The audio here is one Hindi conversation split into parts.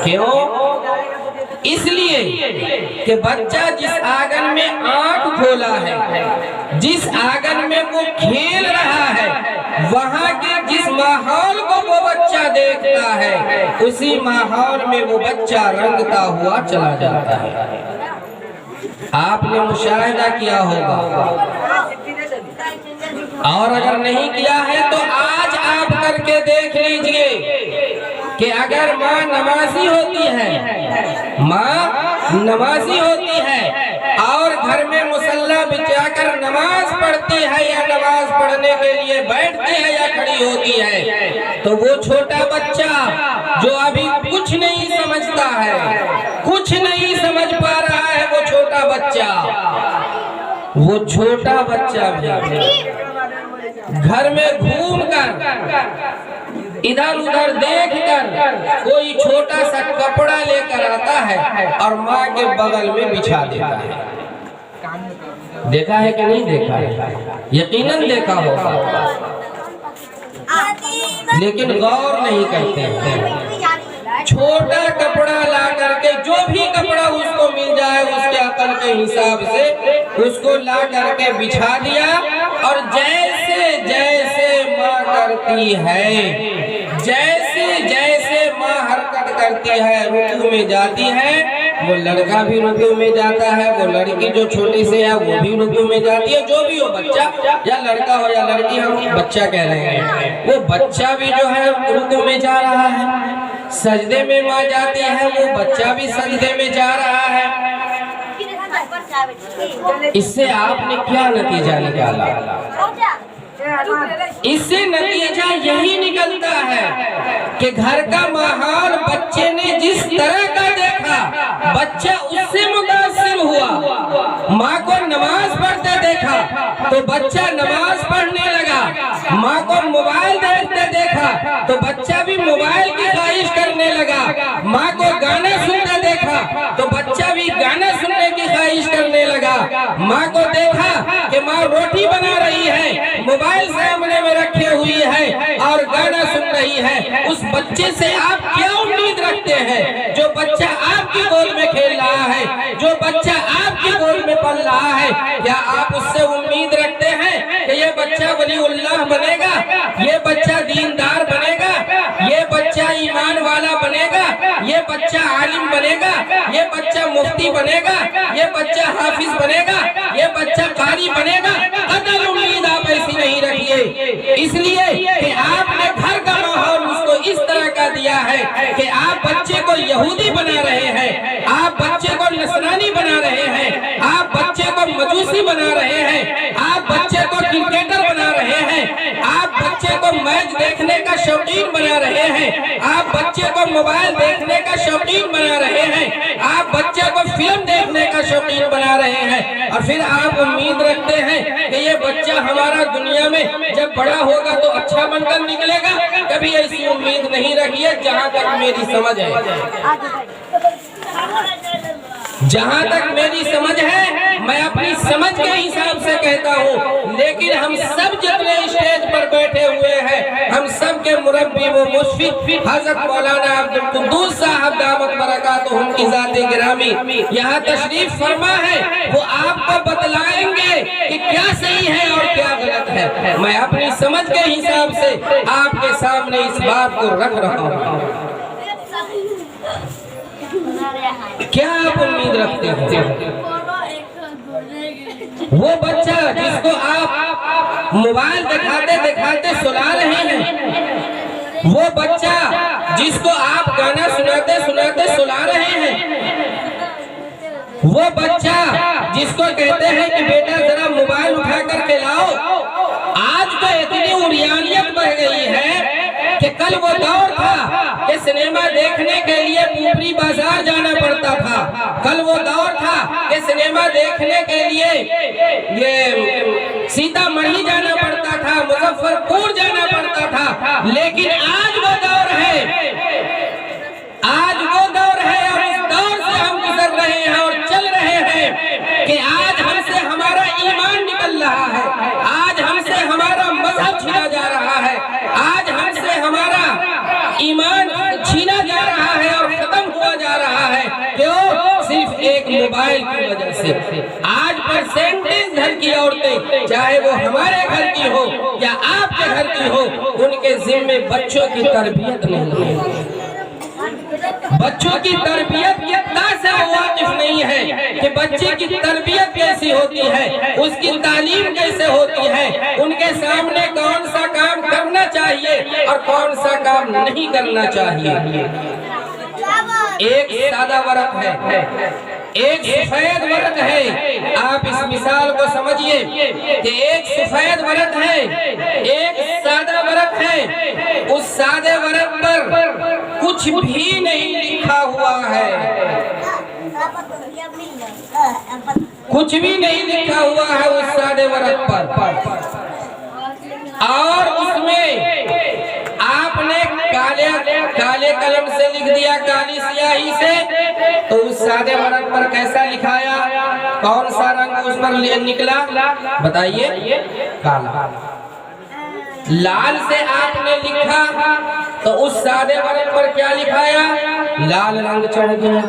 क्यों? इसलिए कि बच्चा जिस आंगन में आंख खोला है, जिस आंगन में वो खेल रहा है, वहाँ के जिस माहौल को वो बच्चा देखता है, उसी माहौल में वो बच्चा रंगता हुआ चला जाता है। आपने मुशाहिदा किया होगा, और अगर नहीं किया है तो आज आप करके देख लीजिए कि अगर माँ नमाजी होती है, माँ नमाजी होती है और घर में मुसल्ला बिछाकर नमाज पढ़ती है या नमाज पढ़ने के लिए बैठती है या खड़ी होती है, तो वो छोटा बच्चा जो अभी कुछ नहीं समझता है, कुछ नहीं समझ पा रहा है, वो छोटा बच्चा भी घर में घूमकर इधर उधर देखकर कोई छोटा सा कपड़ा लेकर आता है और माँ के बगल में बिछा देता है। देखा है कि नहीं देखा है? यकीनन देखा होगा, लेकिन गौर नहीं करते हैं। छोटा कपड़ा ला करके, जो भी कपड़ा उसको मिल जाए उसके अकल के हिसाब से उसको ला करके बिछा दिया, और जैसे जैसे माँ करती है, जैसे जैसे माँ हरकत करती है, रुकू में जाती है, वो लड़का भी रुकू में जाता है, वो लड़की जो छोटी से है वो भी रुकू में जाती है। जो भी हो, बच्चा या लड़का हो या लड़की, हम बच्चा कह रहे हैं, वो बच्चा भी जो है रुकू में जा रहा है। सजदे में माँ जाती है, वो बच्चा भी सजदे में जा रहा है। इससे आपने क्या नतीजा निकाला? इससे नतीजा यही निकलता है कि घर का माहौल बच्चे ने जिस तरह का देखा, बच्चा उससे मुतासिर हुआ। माँ को नमाज पढ़ते देखा तो बच्चा नमाज पढ़ने लगा, माँ को मोबाइल देखते देखा तो बच्चा भी मोबाइल की ख्वाहिश करने लगा, माँ को गाना सुनते देखा तो बच्चा भी गाना सुनने की ख्वाहिश करने लगा, माँ को देखा कि माँ रोटी बना रही है, मोबाइल सामने में रखे हुई है और गाना सुन रही है। उस बच्चे से आप क्या उम्मीद रखते हैं? जो बच्चा आपकी गोद में खेल रहा है, जो बच्चा आपकी गोद में पल रहा है, क्या आप उससे उम्मीद रखते हैं कि ये बच्चा वलीउल्लाह बनेगा, ये बच्चा दीनदार बनेगा, ये बच्चा ईमान वाला बनेगा, ये बच्चा आलिम बनेगा, ये बच्चा मुफ्ती बनेगा, ये बच्चा हाफिज बनेगा, ये बच्चा कारी बनेगा? कतई उम्मीद आप ऐसी नहीं रखिए, इसलिए कि आपने घर का माहौल उसको इस तरह का दिया है कि आप बच्चे को यहूदी बना रहे हैं, आप बच्चे को नसरानी बना रहे हैं, आप बच्चे को मजूसी बना रहे हैं, आप बच्चे को क्रिकेटर बना रहे हैं, आप बच्चे को मैच देखने का शौकीन बना रहे हैं, आप बच्चे को मोबाइल देखने का शौकीन बना रहे हैं, आप बच्चे को फिल्म देखने का शौकीन बना रहे हैं, और फिर आप उम्मीद रखते हैं कि ये बच्चा हमारा दुनिया में जब बड़ा होगा तो अच्छा बनकर निकलेगा। कभी ऐसी उम्मीद नहीं रखिए। जहाँ तक मेरी समझ है, जहाँ तक मेरी समझ है, मैं अपनी समझ के हिसाब से कहता हूँ, लेकिन हम सब जितने स्टेज पर बैठे हुए हैं, हम सब के मुरब्बी व मुशफिक हज़रत मौलाना अब्दुल कुद्दूस साहब दामत बरकातुहुम की ज़ात-ए गिरामी यहाँ तशरीफ फरमा है, वो आपको बतलाएंगे कि क्या सही है और क्या गलत है। मैं अपनी समझ के हिसाब से आपके सामने इस बात को रख रहा हूँ। क्या आप उम्मीद रखते हैं? वो बच्चा जिसको आप मोबाइल दिखाते दिखाते सुला रहे हैं, वो बच्चा जिसको आप गाना सुनाते सुनाते सुला रहे हैं, वो बच्चा जिसको कहते हैं कि बेटा जरा मोबाइल उठा कर के लाओ, आज तो इतनी उरियानियत बढ़ गई है कि कल वो दौर था कि सिनेमा देखने के लिए पुपरी बाजार जाना पड़ता था, कल वो दौर था कि सिनेमा देखने के लिए ये सीतामढ़ी जाना पड़ता था, मुजफ्फरपुर जाना पड़ता था, लेकिन आज वो दौर है, आज वो दौर है और इस दौर से हम गुजर रहे हैं और चल रहे हैं कि आज हमसे हमारा ईमान निकल रहा है, आज हमसे हमारा मजहब छीना जा रहा है, आज हमसे हमारा ईमान छीना जा रहा है और खत्म मोबाइल की वजह से। आज परसेंटेज घर की औरतें, चाहे वो हमारे घर की हो या आपके घर की हो, उनके जिम्मे बच्चों की तरबियत नहीं है। बच्चों की तरबियत कितना से वाकिफ नहीं है कि बच्चे की तरबियत कैसी होती है, उसकी तालीम कैसे होती है, उनके सामने कौन सा काम करना चाहिए और कौन सा काम नहीं करना चाहिए। एक सादा वर्क है, एक सफेद वर्क है। आप इस मिसाल को समझिए कि एक सफेद वर्क है, एक सादा वर्क है। उस सादे वर्क पर कुछ भी नहीं लिखा हुआ है, कुछ भी नहीं लिखा हुआ है उस सादे वर्क पर, और उसमें आपने काले कलम से लिख दिया, काली स्याही से। तो उस सादे वर्क पर कैसा लिखाया, कौन सा रंग उस पर निकला बताइए? काला। लाल से आपने लिखा तो उस सादे वर्क पर क्या लिखाया? लाल रंग चढ़ गया।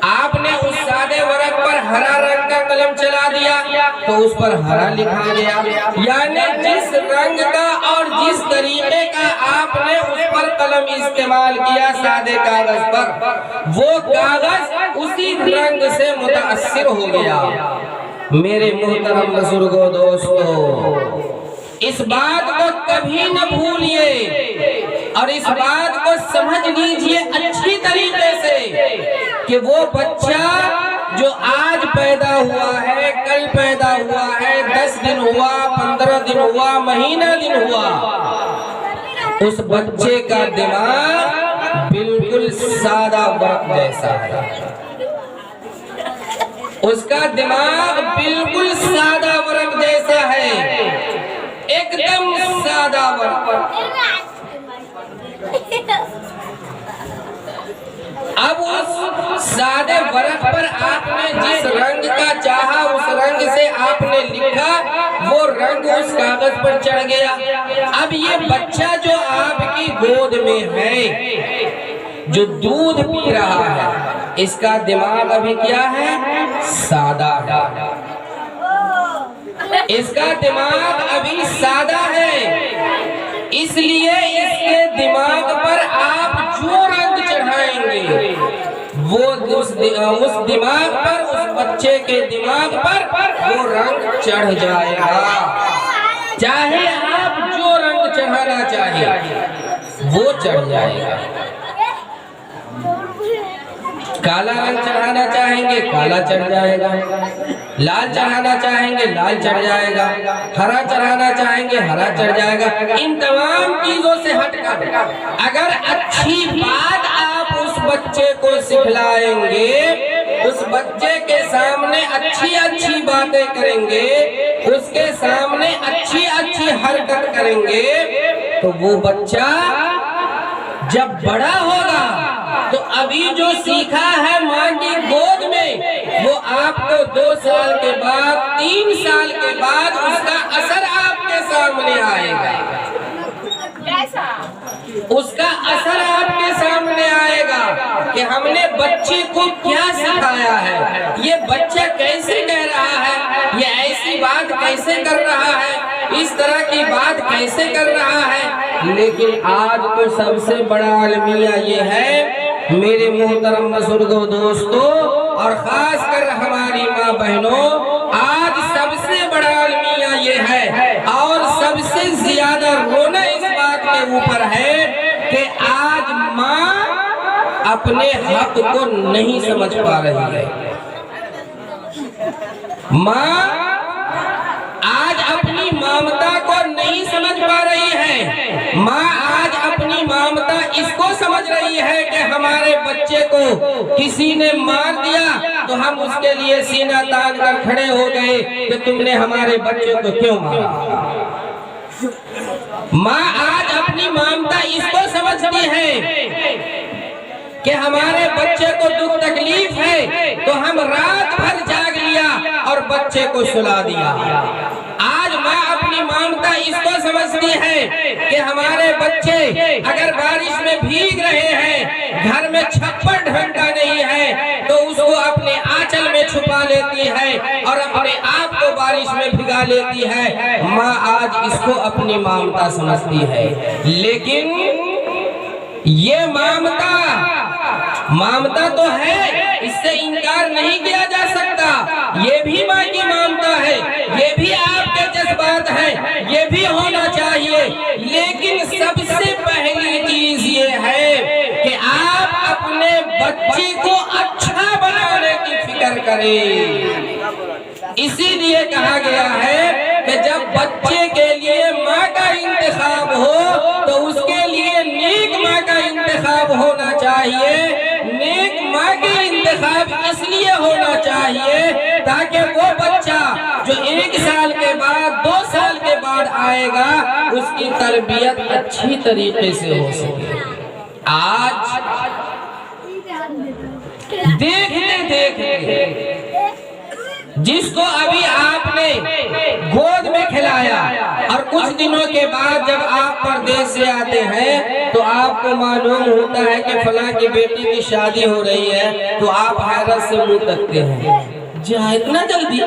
आपने उस सादे वर्क पर हरा रंग का कलम चला दिया तो उस पर हरा लिखा गया। यानी जिस रंग का और जिस तरीके का आपने उस पर कलम इस्तेमाल किया सादे कागज पर, वो कागज उसी रंग से मुतासिर हो गया। मेरे मोहतरम बुजुर्गों, दोस्तों, इस बात को कभी न भूलिए और इस बात को समझ लीजिए अच्छी तरीके से कि वो बच्चा जो आज पैदा हुआ है, कल पैदा हुआ है, 10 दिन हुआ, 15 दिन हुआ, महीना दिन हुआ, उस बच्चे का दिमाग बिल्कुल सादा वर्क जैसा है। उसका दिमाग बिल्कुल सादा वर्क जैसा है, एकदम सादा वर्क। अब उस सादे वर्क पर आपने जिस रंग का चाहा उस रंग से आपने लिखा, वो रंग उस कागज पर चढ़ गया। अब ये बच्चा जो आपकी गोद में है, जो दूध पी रहा है, इसका दिमाग अभी क्या है? सादा है। इसका दिमाग अभी सादा है, इसलिए इसके दिमाग पर आप जो रंग चढ़ाएंगे वो उस दिमाग पर, उस बच्चे के दिमाग पर वो रंग चढ़ जाएगा। चाहे आप जो रंग चढ़ाना चाहिए वो चढ़ जाएगा। काला रंग चढ़ाना चाहेंगे काला चढ़ जाएगा, लाल चढ़ाना चाहेंगे लाल चढ़ जाएगा, हरा चढ़ाना चाहेंगे हरा चढ़ जाएगा। इन तमाम चीजों से हटकर अगर अच्छी बात आप उस बच्चे को सिखलाएंगे, उस बच्चे के सामने अच्छी अच्छी बातें करेंगे, उसके सामने अच्छी अच्छी हरकत करेंगे, तो वो बच्चा जब बड़ा होगा तो अभी जो सीखा है माँ की गोद में, वो आपको 2 साल के बाद, 3 साल के बाद उसका असर आपके सामने आएगा। उसका असर आपके सामने आएगा कि हमने बच्चे को क्या सिखाया है, ये बच्चा कैसे कह रहा है, ये ऐसी बात कैसे कर रहा है, इस तरह की बात कैसे कर रहा है। लेकिन आज तो सबसे बड़ा अलमिया ये है मेरे मोहतरम बुजुर्गों, दोस्तों, और खास कर हमारी माँ बहनों, आज सबसे बड़ा अलमिया ये है और सबसे ज्यादा रोना इस बात के ऊपर है कि आज माँ अपने हक को नहीं समझ पा रही है। माँ आज अपनी ममता को नहीं समझ पा रही है। माँ आज अपनी ममता इसको समझ रही है कि हमारे बच्चे को किसी ने मार दिया तो हम उसके लिए सीना तान कर खड़े हो गए कि तुमने हमारे बच्चे को क्यों मारा। माँ आज अपनी ममता इसको समझती है कि हमारे बच्चे को दुख तकलीफ है तो हम रात भर जाग लिया और बच्चे को सुला दिया। आज माँ अपनी ममता इसको समझती है कि हमारे बच्चे अगर बारिश में भीग रहे हैं, घर में छप्पर ढंका नहीं है, तो उसको अपने आंचल में भिगा लेती है, माँ आज इसको अपनी ममता समझती है। लेकिन ये ममता तो है, इससे इनकार नहीं किया जा सकता। ये भी माँ की ममता है, ये भी आपके जज्बात हैं, ये भी होना चाहिए। लेकिन सबसे पहली चीज ये है कि आप अपने बच्चे को अच्छा बनाने की फिक्र करें। इसीलिए कहा गया है कि जब बच्चे के लिए माँ का इंतखाब हो तो उसके लिए नेक माँ का इंतखाब होना चाहिए। नेक माँ के इंतखाब इसलिए होना चाहिए ताकि वो बच्चा जो 1 साल के बाद 2 साल के बाद आएगा उसकी तरबियत अच्छी तरीके से हो सके। आज देखते जिसको अभी आपने गोद में खिलाया और कुछ दिनों के बाद जब आप परदेश से आते हैं तो आपको मालूम होता है कि फलां की बेटी की शादी हो रही है, तो आप हैरत से मुंह तकते हैं, जा इतना जल्दी,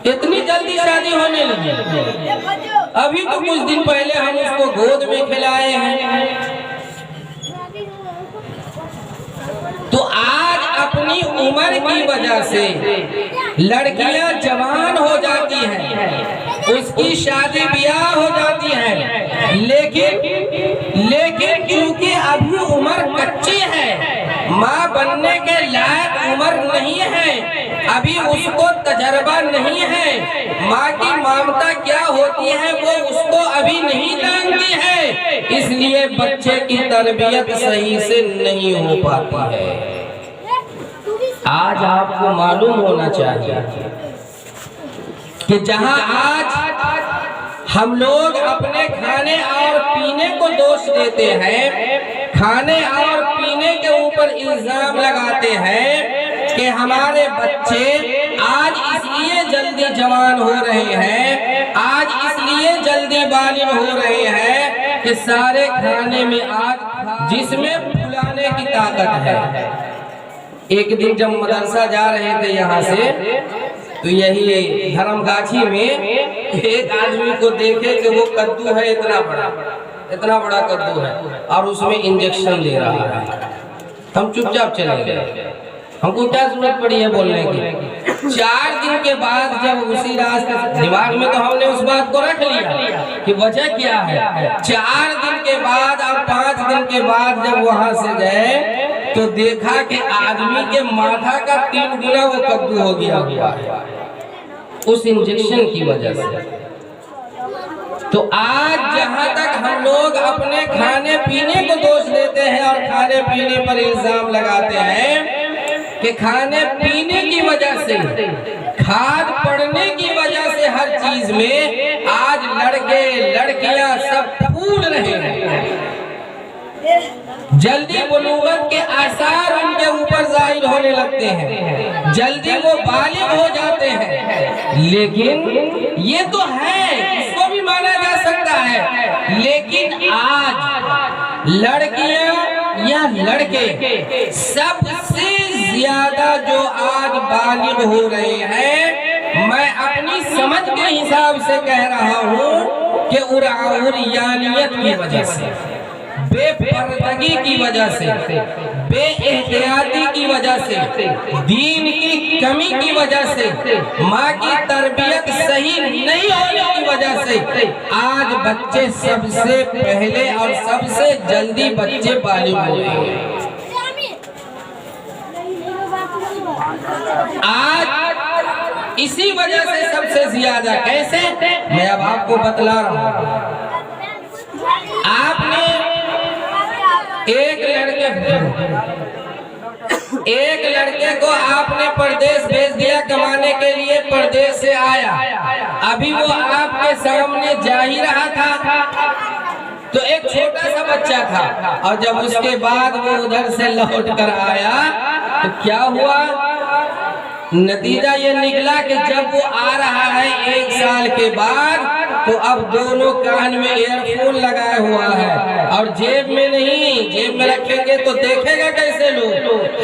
इतनी जल्दी शादी होने लगी। अभी तो कुछ दिन पहले हम उसको गोद में खिलाए हैं। तो आज अपनी उम्र की वजह से लड़कियां जवान हो जाती हैं, उसकी शादी ब्याह हो जाती है, लेकिन क्योंकि अभी उम्र कच्ची है, माँ बनने के लायक उम्र नहीं है, अभी उसको तजर्बा नहीं है, माँ की ममता क्या होती है वो उसको अभी नहीं जानती है, इसलिए बच्चे की तरबियत सही से नहीं हो पाती है। आज आपको मालूम होना चाहिए कि जहां आज हम लोग अपने खाने और पीने को दोष देते हैं, खाने और पीने के ऊपर इल्जाम लगाते हैं कि हमारे बच्चे आज इसलिए जल्दी जवान हो रहे हैं, आज इसलिए जल्दी बालिग हो रहे हैं कि सारे खाने में आज जिसमें फुलाने की ताकत है। एक दिन जब मदरसा जा रहे थे यहाँ से तो यही धर्मगाछी में एक आदमी को देखे कि वो कद्दू है इतना बड़ा कद्दू है और उसमें इंजेक्शन दे रहा है। हम चुपचाप चले गए, हमको क्या जरूरत पड़ी है बोलने की। 4 दिन के बाद जब उसी रास्ते दिमाग में तो हमने उस बात को रख लिया कि वजह क्या है। 4 दिन के बाद और 5 दिन के बाद जब वहां से गए तो देखा कि आदमी के माथा का 3 गुना वो कद्दू हो गया हुआ है उस इंजेक्शन की वजह से। तो आज जहां तक हम लोग अपने खाने पीने को दोष देते हैं और खाने पीने पर इल्जाम लगाते हैं कि खाने पीने की वजह से, खाद पड़ने की वजह से हर चीज में आज लड़के लड़कियां सब फूल रहे हैं, जल्दी बुलूगत के आसार उनके ऊपर जाहिर होने लगते हैं, जल्दी वो बालिग हो जाते हैं। लेकिन ये तो है, इसको भी माना जा सकता है। लेकिन आज लड़कियां या लड़के सबसे ज्यादा जो आज बालिग हो रहे हैं, मैं अपनी समझ के हिसाब से कह रहा हूँ कि उरियानियत की वजह से, बेपर्दगी की वजह से, बेएहतियाती की वजह से, दीन की कमी की वजह से, माँ की तरबियत सही नहीं होने की वजह से आज बच्चे सबसे पहले और सबसे जल्दी बच्चे बालिग हो रहे हैं। आज इसी वजह से सबसे ज्यादा कैसे, मैं अब आपको बतला रहा हूँ। आपने एक लड़के को आपने परदेश भेज दिया कमाने के लिए, परदेश से आया, अभी वो आपके सामने जा ही रहा था तो एक छोटा सा बच्चा था, और जब उसके बाद वो उधर से लौट कर आया तो क्या हुआ नतीजा ये निकला कि जब वो आ रहा है 1 साल के बाद, तो अब दोनों कान में ईयरफोन लगाया हुआ है और जेब में नहीं, जेब में रखेंगे तो देखेगा कैसे लोग,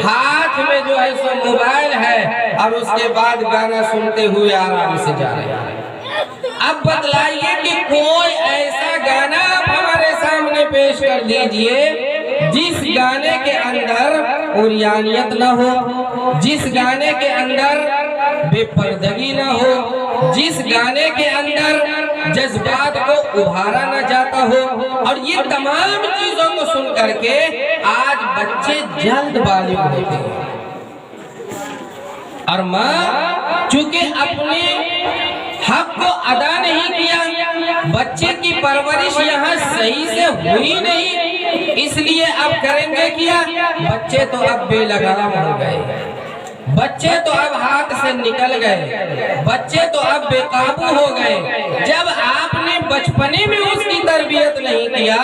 हाथ में जो है सो मोबाइल है और उसके बाद गाना सुनते हुए आराम से जा रहे हैं। अब बतलाइए कि कोई ऐसा गाना आप हमारे सामने पेश कर दीजिए जिस गाने के अंदर उरियानियत न हो, जिस गाने के अंदर बेपर्दगी न हो, जिस गाने के अंदर जज्बात को उभारा न जाता हो। और ये तमाम चीजों को सुन करके आज बच्चे जल्दबाजी होते हैं। और माँ चूंकि अपने हक को अदा नहीं किया, बच्चे की परवरिश यहाँ सही से हुई नहीं, इसलिए अब करेंगे क्या, बच्चे तो अब बेलगाम हो गए, बच्चे तो अब हाथ से निकल गए, बच्चे तो अब बेकाबू हो गए। जब आपने बचपने में उसकी तरबियत नहीं किया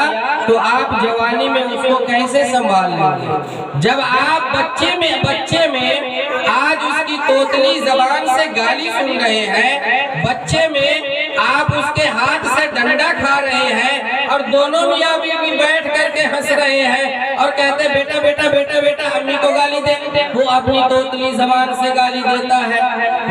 तो आप जवानी में उसको कैसे संभाल लेंगे। जब आप बच्चे में आज उसकी तोतली जबान से गाली सुन रहे हैं, बच्चे में आप उसके हाथ से डंडा खा रहे हैं और दोनों मियाँ बीवी बैठ करके हंस रहे हैं और कहते बेटा बेटा बेटा बेटा अम्मी को गाली दे, वो अपनी तोतली जबान से गाली देता है।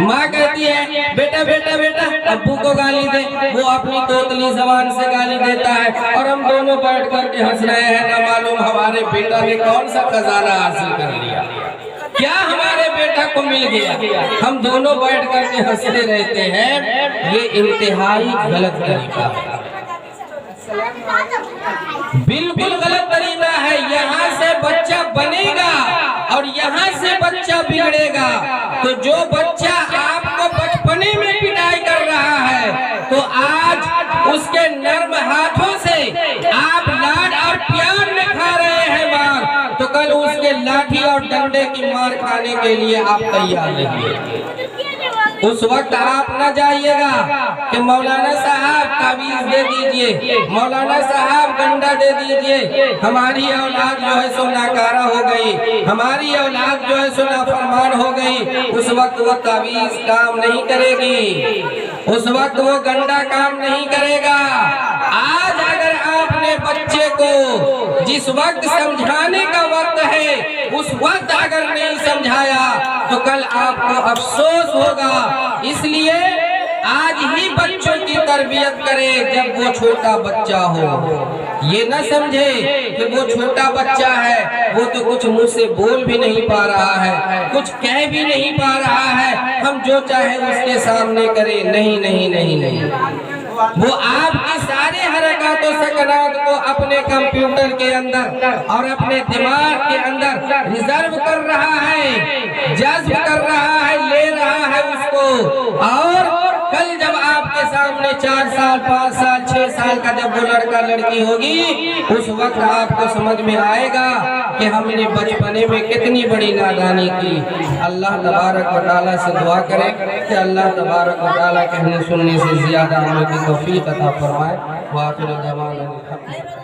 माँ कहती है बेटा बेटा बेटा अब्बू को गाली दे, वो अपनी तोतली जबान से गाली देता है और हम दोनों बैठ करके हंस रहे हैं। ना मालूम हमारे बेटा ने कौन सा खजाना हासिल कर लिया, क्या हमारे बेटा को मिल गया, हम दोनों बैठ करके हंसते रहते हैं। ये इंतहाई गलत तरीका है, बिल्कुल गलत तरीका है। यहाँ से बच्चा बनेगा और यहाँ से बच्चा बिगड़ेगा। तो जो बच्चा आपको बचपने में पिटाई कर रहा है, तो आज उसके नर्म हाथों से आप लाड और प्यार में खा रहे हैं मार, तो कल उसके लाठी और डंडे की मार खाने के लिए आप तैयार रहिए। उस वक्त आप न जाइएगा कि मौलाना साहब तावीज़ दे दीजिए, मौलाना साहब गंडा दे दीजिए, हमारी औलाद जो है सो नाकारा हो गई, हमारी औलाद जो है सो नाफरमान हो गई। उस वक्त वो तावीज़ काम नहीं करेगी, उस वक्त वो गंडा काम नहीं करेगा। आज अगर आपने बच्चे को जिस वक्त समझाने का वक्त है उस वक्त अगर नहीं समझाया तो कल आपको अफसोस होगा। इसलिए आज ही बच्चों की तरबियत करें जब वो छोटा बच्चा हो। ये न समझे कि वो छोटा बच्चा है, वो तो कुछ मुंह से बोल भी नहीं पा रहा है, कुछ कह भी नहीं पा रहा है, हम जो चाहे उसके सामने करें। नहीं नहीं नहीं नहीं, वो आपकी सारे हरकतों सकरात को अपने कंप्यूटर के अंदर और अपने दिमाग के अंदर रिजर्व कर रहा है, जज्ब कर रहा है, ले रहा है उसको। और कल जब आपके सामने 4 साल 5 साल 6 साल का जब वो लड़का लड़की होगी, उस वक्त आपको समझ में आएगा कि हमने बचपने में कितनी बड़ी नादानी की। अल्लाह तबारक व तआला से दुआ करें कि अल्लाह तबारक व तआला कहने सुनने से ज्यादा अमल की तौफीक अता फरमाए। वाक़िअ दअवाना।